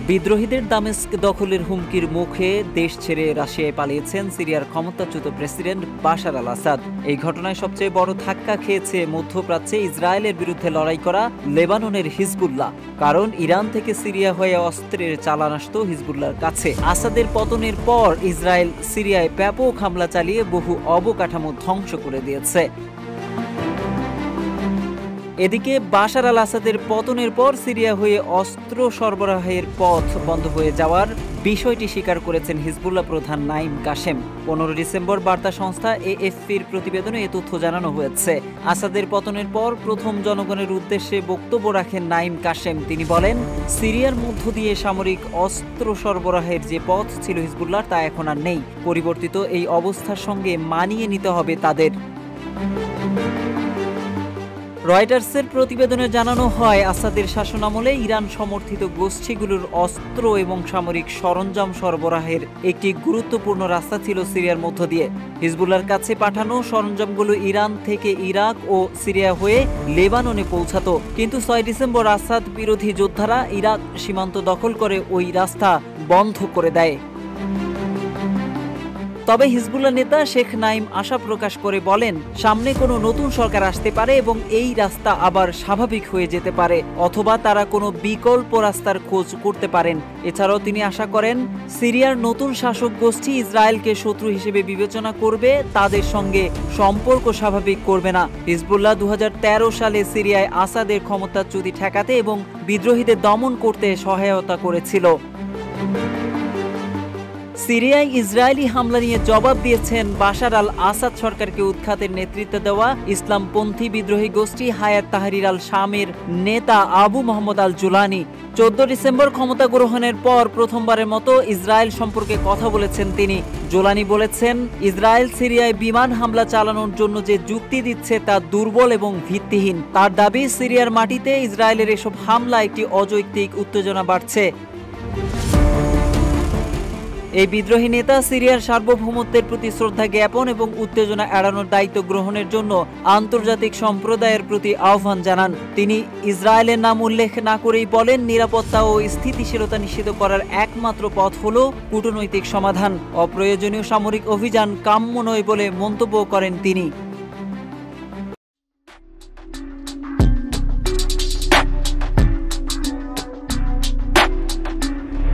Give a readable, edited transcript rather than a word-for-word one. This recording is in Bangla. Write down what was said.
বিদ্রোহীদের দামেস্ক দখলের হুমকির মুখে দেশ ছেড়ে রাশিয়ায় পালিয়েছেন সিরিয়ার ক্ষমতাচ্যুত প্রেসিডেন্ট বাশার আল আসাদ। এই ঘটনায় সবচেয়ে বড় ধাক্কা খেয়েছে মধ্যপ্রাচ্যে ইসরায়েলের বিরুদ্ধে লড়াই করা লেবাননের হিজবুল্লাহ। কারণ ইরান থেকে সিরিয়া হয়ে অস্ত্রের চালান আসত হিজবুল্লাহর কাছে। আসাদের পতনের পর ইসরায়েল সিরিয়ায় ব্যাপক হামলা চালিয়ে বহু অবকাঠামো ধ্বংস করে দিয়েছে। এদিকে বাশার আল আসাদের পতনের পর সিরিয়া হয়ে অস্ত্র সরবরাহের পথ বন্ধ হয়ে যাওয়ার বিষয়টি স্বীকার করেছেন হিজবুল্লাহ প্রধান নাইম কাশেম। 15 ডিসেম্বর বার্তা সংস্থা এএফপির প্রতিবেদনে এ তথ্য জানানো হয়েছে। আসাদের পতনের পর প্রথম জনগণের উদ্দেশ্যে বক্তব্য রাখেন নাইম কাশেম। তিনি বলেন, সিরিয়ার মধ্য দিয়ে সামরিক অস্ত্র সরবরাহের যে পথ ছিল হিজবুল্লাহ তা এখন আর নেই। পরিবর্তিত এই অবস্থার সঙ্গে মানিয়ে নিতে হবে তাদের। রয়টার্সের প্রতিবেদনে জানানো হয়, আসাদের শাসনামলে ইরান সমর্থিত গোষ্ঠীগুলোর অস্ত্র এবং সামরিক সরঞ্জাম সরবরাহের একটি গুরুত্বপূর্ণ রাস্তা ছিল সিরিয়ার মধ্য দিয়ে। হিজবুল্লাহর কাছে পাঠানো সরঞ্জামগুলো ইরান থেকে ইরাক ও সিরিয়া হয়ে লেবাননে পৌঁছাতো। কিন্তু 6 ডিসেম্বর আসাদ বিরোধী যোদ্ধারা ইরাক সীমান্ত দখল করে ওই রাস্তা বন্ধ করে দেয়। তবে হিজবুল্লাহ নেতা শেখ নাইম আশা প্রকাশ করে বলেন, সামনে কোনো নতুন সরকার আসতে পারে এবং এই রাস্তা আবার স্বাভাবিক হয়ে যেতে পারে, অথবা তারা কোনো বিকল্প রাস্তার খোঁজ করতে পারেন। এছাড়াও তিনি আশা করেন, সিরিয়ার নতুন শাসক গোষ্ঠী ইসরায়েলকে শত্রু হিসেবে বিবেচনা করবে, তাদের সঙ্গে সম্পর্ক স্বাভাবিক করবে না। হিজবুল্লাহ 2013 সালে সিরিয়ায় আসাদের ক্ষমতাচ্যুতি ঠেকাতে এবং বিদ্রোহীদের দমন করতে সহায়তা করেছিল। সিরিয়ায় ইসরায়েলি হামলা নিয়ে জবাব দিয়েছেন বাশার আল আসাদ সরকারকে উৎখাতের নেতৃত্ব দেওয়া ইসলামপন্থী বিদ্রোহী গোষ্ঠী হায়াত তাহরির আল শামের নেতা আবু মোহাম্মদ আল জুলানি। 14 ডিসেম্বর ক্ষমতা গ্রহণের পর প্রথমবারের মতো ইসরায়েল সম্পর্কে কথা বলেছেন তিনি। জোলানি বলেছেন, ইসরায়েল সিরিয়ায় বিমান হামলা চালানোর জন্য যে যুক্তি দিচ্ছে তা দুর্বল এবং ভিত্তিহীন। তার দাবি, সিরিয়ার মাটিতে ইসরায়েলের এসব হামলা একটি অযৌক্তিক উত্তেজনা বাড়ছে। এই বিদ্রোহী নেতা সিরিয়ার সার্বভৌমত্বের প্রতি শ্রদ্ধা জ্ঞাপন এবং উত্তেজনা এড়ানোর দায়িত্ব গ্রহণের জন্য আন্তর্জাতিক সম্প্রদায়ের প্রতি আহ্বান জানান। তিনি ইসরায়েলের নাম উল্লেখ না করেই বলেন, নিরাপত্তা ও স্থিতিশীলতা নিশ্চিত করার একমাত্র পথ হল কূটনৈতিক সমাধান। অপ্রয়োজনীয় সামরিক অভিযান কাম্য নয় বলে মন্তব্য করেন তিনি।